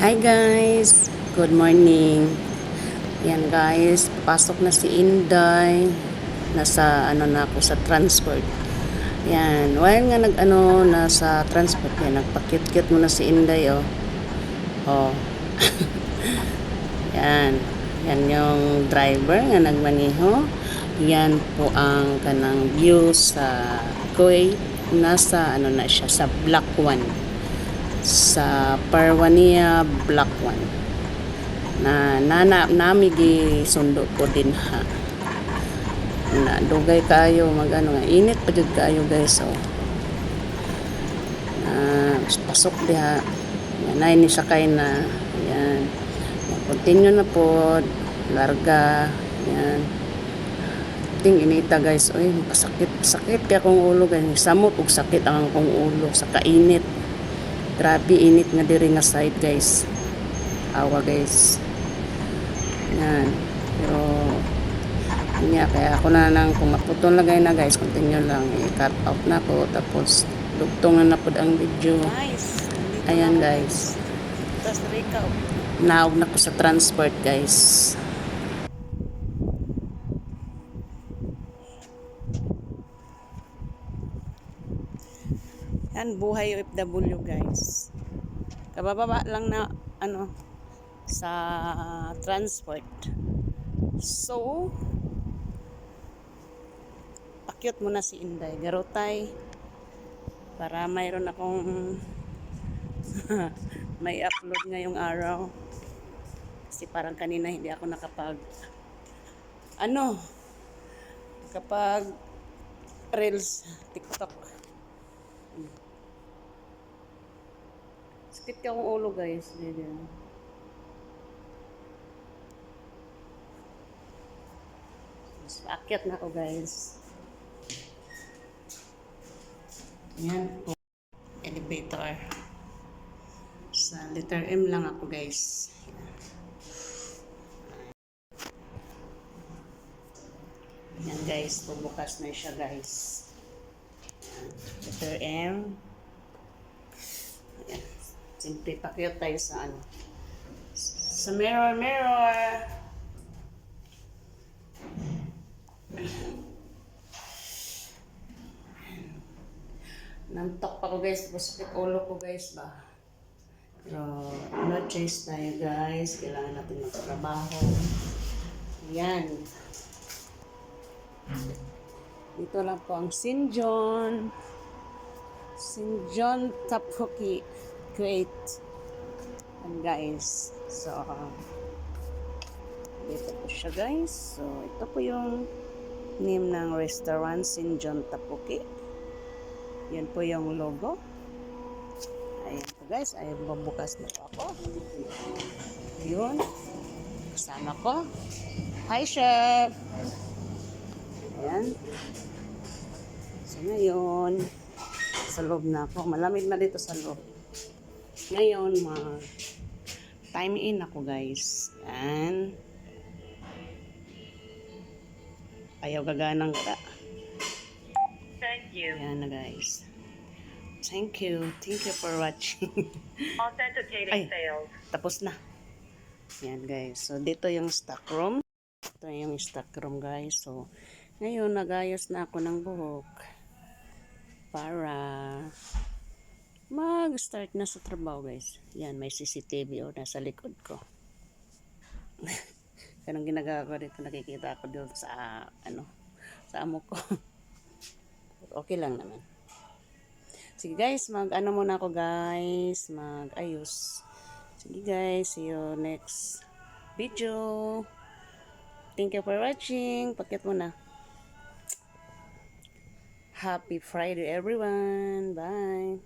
Hi guys, good morning. Yan guys, pasok na si Inday. Nasa na ako sa transport. Yan, while nga nasa transport yan, nagpa-cute-cute muna si Inday Oh. Yan. Yan yung driver nga nagmaniho. Yan po ang kanang view sa Kuwait. Nasa na siya sa Block 1. Sa Parwania Block 1 nami gi sundo ko din ha na dugay kayo magano nga init pa jud kayo guys pasok diha yan ni sakay na yan continue na po larga yan ting inita guys oy sakit kaya kong ulo guys samot ug sakit ang kong ulo sa kainit. Grabe init nga diri nga side guys. Awa guys. Yan. Pero niya kaya ako na nang kung maputol lagay na guys, continue lang i-cut out na ko tapos dugtong na napod ang video. Nice. Ayan guys. Naog na ko sa transport guys. Yan buhay OFW guys. Kabababa lang na sa transport. So pakyut muna si Inday. Garotay para mayroon akong may upload ngayong araw. Kasi parang kanina hindi ako nakapag kapag reels TikTok. Sakit ka akong ulo guys. Akyat na ako guys. Yan po. Elevator. Sa letter M lang ako guys. Yan guys. Bubukas na siya guys. Letter M. Yan. Simple pakyat tayo sa sa mirror. Nantok pa ko guys, sakit ulo ko guys ba. Pero no choice tayo guys, kailangan natin magtrabaho. Yan. Dito lang po ang St. John Tteokbokki Kuwait. And guys, so dito po siya guys. So ito po yung name ng restaurant, St. John Tteokbokki. Yan po yung logo. Ayan po guys, ay bubukas na po ako. Yun. Kasama ko. Hi chef! Ayan. So ngayon, sa loob na ako. Malamig na dito sa loob. Ngayon, time in ako guys. Ayan. Ayaw gaganang ka. Thank you. Ayan na guys. Thank you for watching. Authenticating sales. Tapos na. Ayan guys. So dito yung stock room. Ito yung stock room guys. So ngayon nagayos na ako ng buhok para mag-start na sa trabaho guys. Yan, may CCTV nasa likod ko. Kanang ginagawa ko dito, nakikita ako dito sa sa amo ko. Okay lang naman. Sige guys, muna ako guys, mag-ayos. Sige guys, see you next video. Thank you for watching. Pakyat muna. Happy Friday everyone. Bye.